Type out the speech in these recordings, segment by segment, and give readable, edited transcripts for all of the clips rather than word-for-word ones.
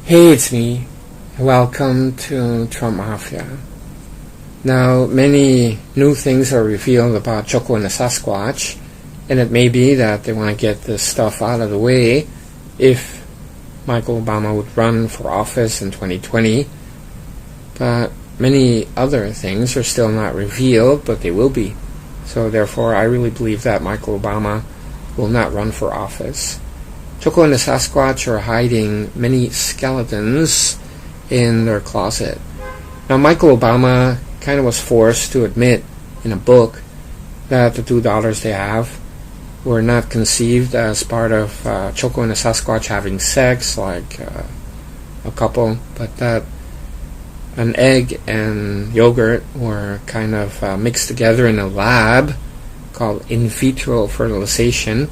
Hey, it's me. Welcome to Trump Mafia. Now, many new things are revealed about Choco and the Sasquatch, and it may be that they want to get this stuff out of the way if Michael Obama would run for office in 2020. But many other things are still not revealed, but they will be. So therefore, I really believe that Michael Obama will not run for office. Choco and the Sasquatch are hiding many skeletons in their closet. Now, Michael Obama kind of was forced to admit in a book that the two daughters they have were not conceived as part of Choco and the Sasquatch having sex like a couple, but that an egg and yogurt were kind of mixed together in a lab called in vitro fertilization.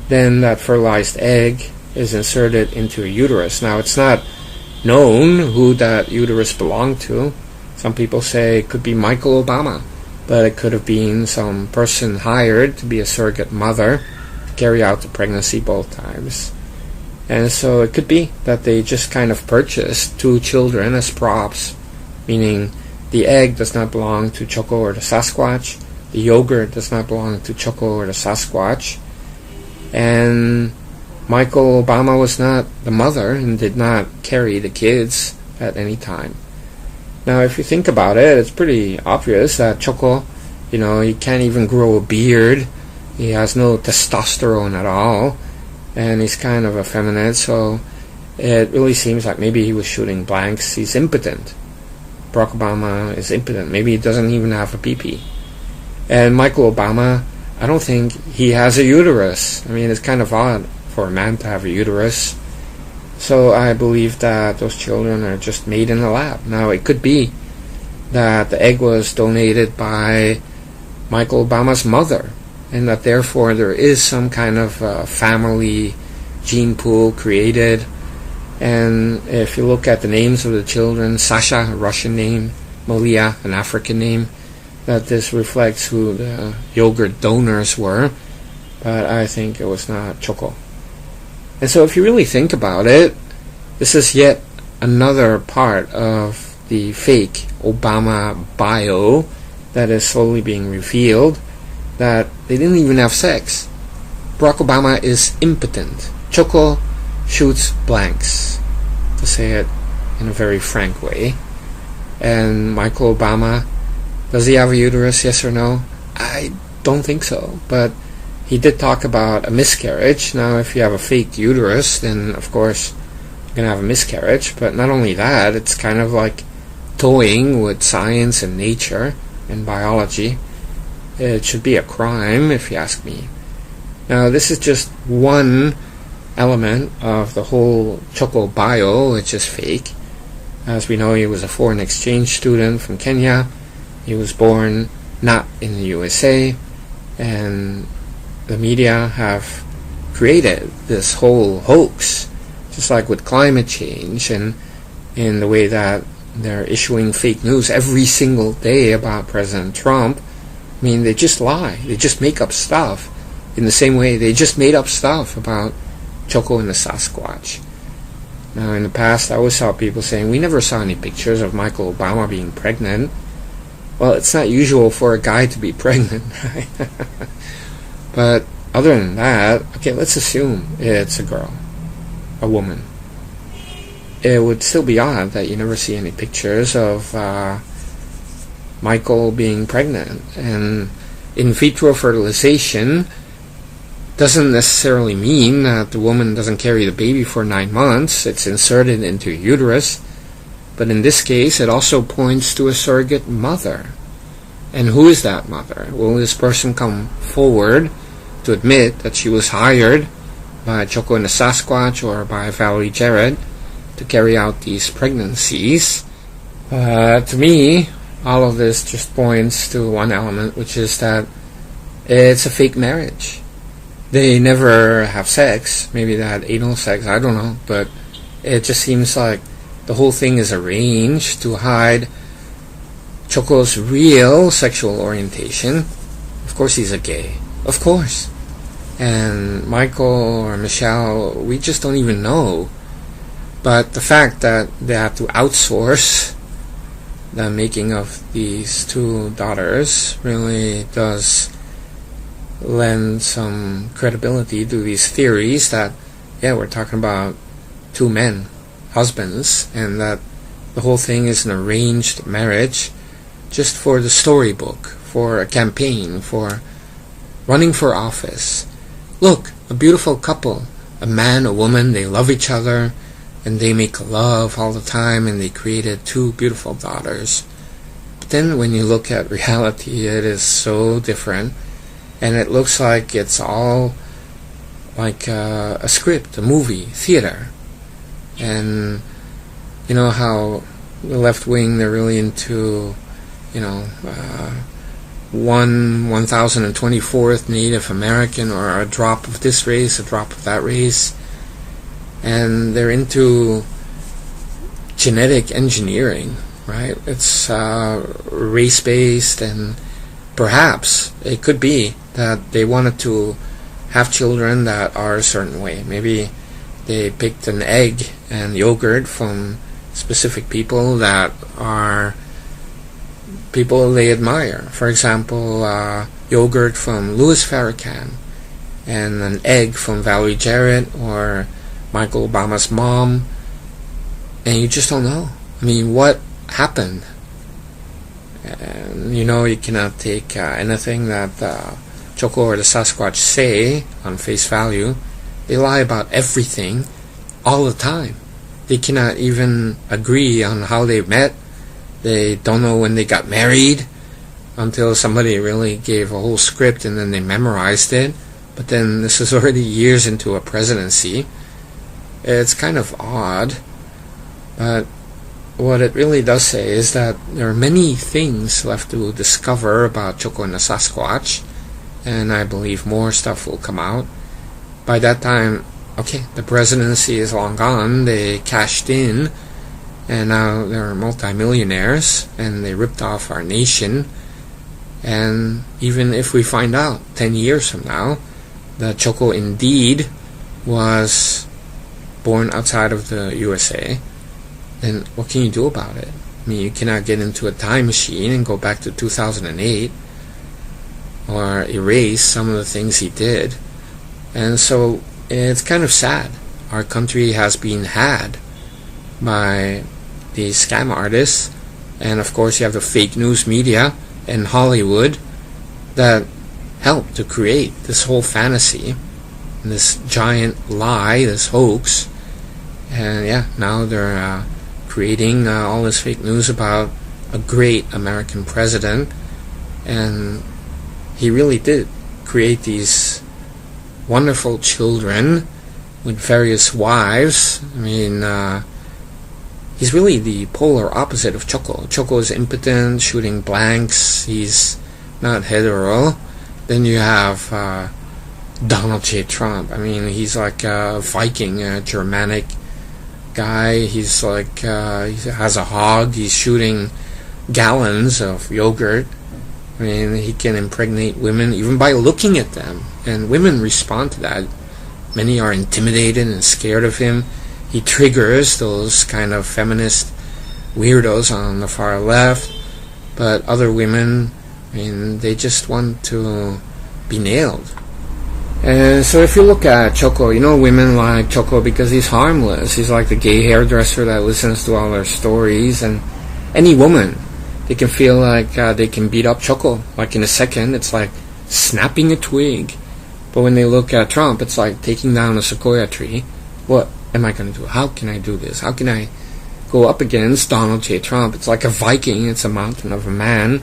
Then that fertilized egg is inserted into a uterus. Now, it's not known who that uterus belonged to. Some people say it could be Michael Obama, but it could have been some person hired to be a surrogate mother to carry out the pregnancy both times. And so it could be that they just kind of purchased two children as props, meaning the egg does not belong to Choco or the Sasquatch, the yogurt does not belong to Choco or the Sasquatch, and Michael Obama was not the mother and did not carry the kids at any time. Now, if you think about it, it's pretty obvious that Choco, he can't even grow a beard. He has no testosterone at all, and he's kind of effeminate, so it really seems like maybe he was shooting blanks. He's impotent. Barack Obama is impotent. Maybe he doesn't even have a pee-pee. And Michael Obama, I don't think he has a uterus. I mean, it's kind of odd for a man to have a uterus. So I believe that those children are just made in a lab. Now, it could be that the egg was donated by Michael Obama's mother, and that therefore there is some kind of family gene pool created. And if you look at the names of the children, Sasha, a Russian name, Malia, an African name, that this reflects who the yogurt donors were, but I think it was not Choco. And so if you really think about it, this is yet another part of the fake Obama bio that is slowly being revealed, that they didn't even have sex. Barack Obama is impotent. Choco shoots blanks, to say it in a very frank way. And Michael Obama, does he have a uterus, yes or no? I don't think so, but he did talk about a miscarriage. Now, if you have a fake uterus, then of course you're going to have a miscarriage. But not only that, it's kind of like toying with science and nature and biology. It should be a crime, if you ask me. Now, this is just one element of the whole Choco bio, which is fake. As we know, he was a foreign exchange student from Kenya. He was born not in the USA, and the media have created this whole hoax, just like with climate change and in the way that they're issuing fake news every single day about President Trump. I mean, they just lie. They just make up stuff in the same way they just made up stuff about Choco and the Sasquatch. Now, in the past, I always saw people saying, we never saw any pictures of Michael Obama being pregnant. Well, it's not usual for a guy to be pregnant, right? But other than that, okay, let's assume it's a girl, a woman. It would still be odd that you never see any pictures of Michael being pregnant. And in vitro fertilization doesn't necessarily mean that the woman doesn't carry the baby for 9 months. It's inserted into a uterus. But in this case, it also points to a surrogate mother. And who is that mother? Will this person come forward to admit that she was hired by Choco and the Sasquatch or by Valerie Jarrett to carry out these pregnancies? To me, all of this just points to one element, which is that it's a fake marriage. They never have sex. Maybe they had anal sex, I don't know. But it just seems like the whole thing is arranged to hide Choco's real sexual orientation. Of course he's a gay. Of course. And Michael or Michelle, we just don't even know. But the fact that they have to outsource the making of these two daughters really does lend some credibility to these theories that, yeah, we're talking about two men, husbands, and that the whole thing is an arranged marriage just for the storybook, for a campaign, for running for office. Look, a beautiful couple, a man, a woman, they love each other, and they make love all the time, and they created two beautiful daughters. But then when you look at reality, it is so different, and it looks like it's all like a script, a movie, theater. And you know how the left wing, they're really into, 1024th Native American, or a drop of this race, a drop of that race. And they're into genetic engineering, right? It's race-based, and perhaps it could be that they wanted to have children that are a certain way. Maybe they picked an egg and yogurt from specific people that are people they admire. For example, yogurt from Louis Farrakhan, and an egg from Valerie Jarrett or Michael Obama's mom, and you just don't know. I mean, what happened? And you cannot take anything that Choco or the Sasquatch say on face value. They lie about everything all the time. They cannot even agree on how they met. They don't know when they got married until somebody really gave a whole script and then they memorized it. But then this is already years into a presidency. It's kind of odd, but what it really does say is that there are many things left to discover about Choco and the Sasquatch, and I believe more stuff will come out. By that time, okay, the presidency is long gone, they cashed in, and now they're multimillionaires, and they ripped off our nation. And even if we find out 10 years from now that Choco indeed was born outside of the USA, then what can you do about it? I mean, you cannot get into a time machine and go back to 2008 or erase some of the things he did. And so it's kind of sad. Our country has been had by these scam artists, and of course you have the fake news media and Hollywood that helped to create this whole fantasy, this giant lie, this hoax. And yeah, now they're creating all this fake news about a great American president, and he really did create these wonderful children with various wives. I mean, he's really the polar opposite of Choco. Choco is impotent, shooting blanks, he's not hetero. Then you have Donald J. Trump. I mean, he's like a Viking, a Germanic guy. He's like, he has a hog, he's shooting gallons of yogurt. I mean, he can impregnate women even by looking at them, and women respond to that. Many are intimidated and scared of him. He triggers those kind of feminist weirdos on the far left, but other women, I mean, they just want to be nailed. And so if you look at Choco, women like Choco because he's harmless. He's like the gay hairdresser that listens to all their stories, and any woman, they can feel like they can beat up Choco. Like in a second, it's like snapping a twig. But when they look at Trump, it's like taking down a sequoia tree. What am I going to do? How can I do this? How can I go up against Donald J. Trump? It's like a Viking. It's a mountain of a man.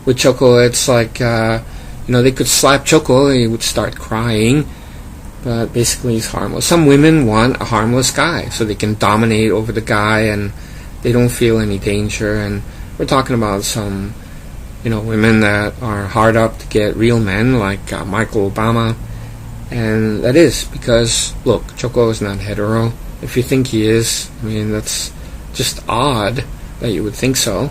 With Choco, it's like, they could slap Choco, he would start crying. But basically, he's harmless. Some women want a harmless guy, so they can dominate over the guy, and they don't feel any danger. And we're talking about some, women that are hard up to get real men, like Michael Obama. And that is because, look, Choco is not hetero. If you think he is, I mean, that's just odd that you would think so.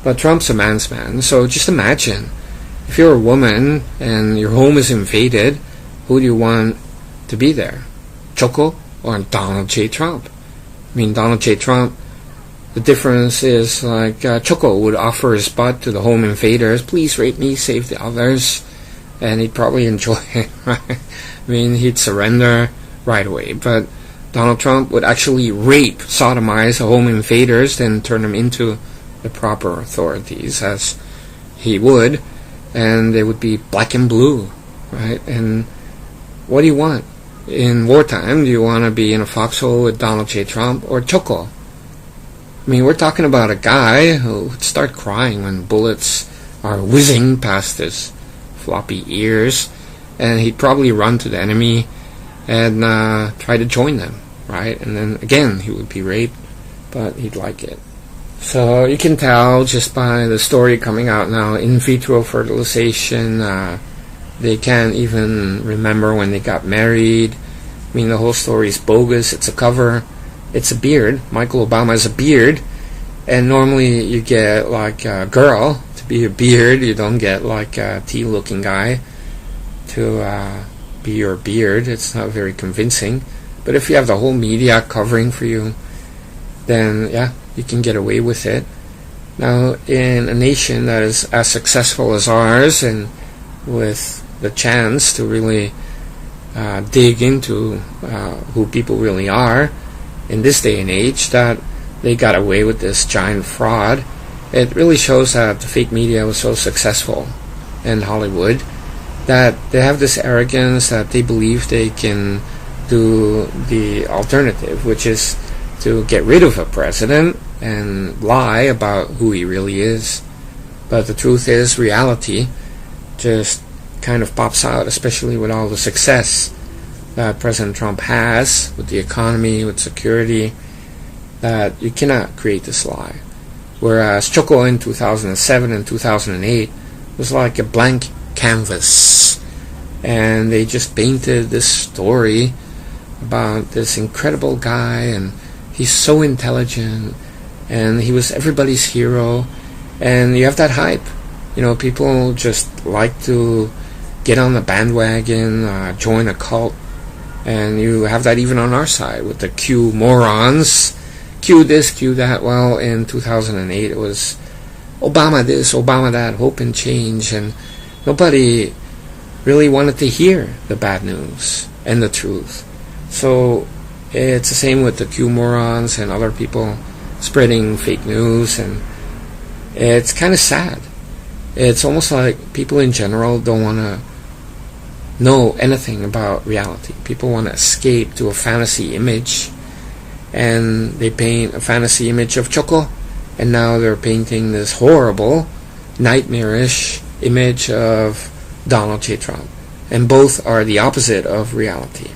But Trump's a man's man. So just imagine, if you're a woman and your home is invaded, who do you want to be there? Choco or Donald J. Trump? I mean, Donald J. Trump, the difference is like Choco would offer his butt to the home invaders, please rape me, save the others, and he'd probably enjoy it, right? I mean, he'd surrender right away. But Donald Trump would actually rape, sodomize the home invaders, then turn them into the proper authorities, as he would, and they would be black and blue, right? And what do you want? In wartime, do you want to be in a foxhole with Donald J. Trump or Choco? I mean, we're talking about a guy who would start crying when bullets are whizzing past his floppy ears, and he'd probably run to the enemy and try to join them, right? And then again, he would be raped, but he'd like it. So you can tell just by the story coming out now, in vitro fertilization, they can't even remember when they got married. I mean, the whole story is bogus. It's a cover. It's a beard. Michael Obama is a beard, and normally you get like a girl to be a beard. You don't get like a tea-looking guy to be your beard. It's not very convincing. But if you have the whole media covering for you, then yeah, you can get away with it. Now, in a nation that is as successful as ours, and with the chance to really dig into who people really are in this day and age, that they got away with this giant fraud, it really shows that the fake media was so successful in Hollywood that they have this arrogance that they believe they can do the alternative, which is to get rid of a president and lie about who he really is. But the truth is, reality just kind of pops out, especially with all the success that President Trump has with the economy, with security, that you cannot create this lie. Whereas Choco in 2007 and 2008 was like a blank canvas, and they just painted this story about this incredible guy, and he's so intelligent, and he was everybody's hero, and you have that hype. You know, people just like to get on the bandwagon, join a cult, and you have that even on our side with the Q morons. Q this, Q that. Well, in 2008 it was Obama this, Obama that, hope and change, and nobody really wanted to hear the bad news and the truth. So it's the same with the Q morons and other people spreading fake news, and it's kind of sad. It's almost like people in general don't want to know anything about reality. People want to escape to a fantasy image, and they paint a fantasy image of Choco, and now they're painting this horrible, nightmarish image of Donald J. Trump. And both are the opposite of reality.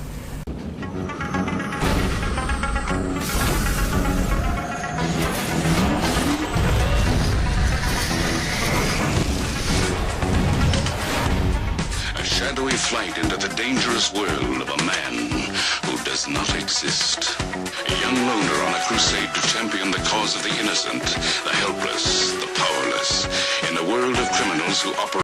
Shadowy flight into the dangerous world of a man who does not exist. A young loner on a crusade to champion the cause of the innocent, the helpless, the powerless, in a world of criminals who operate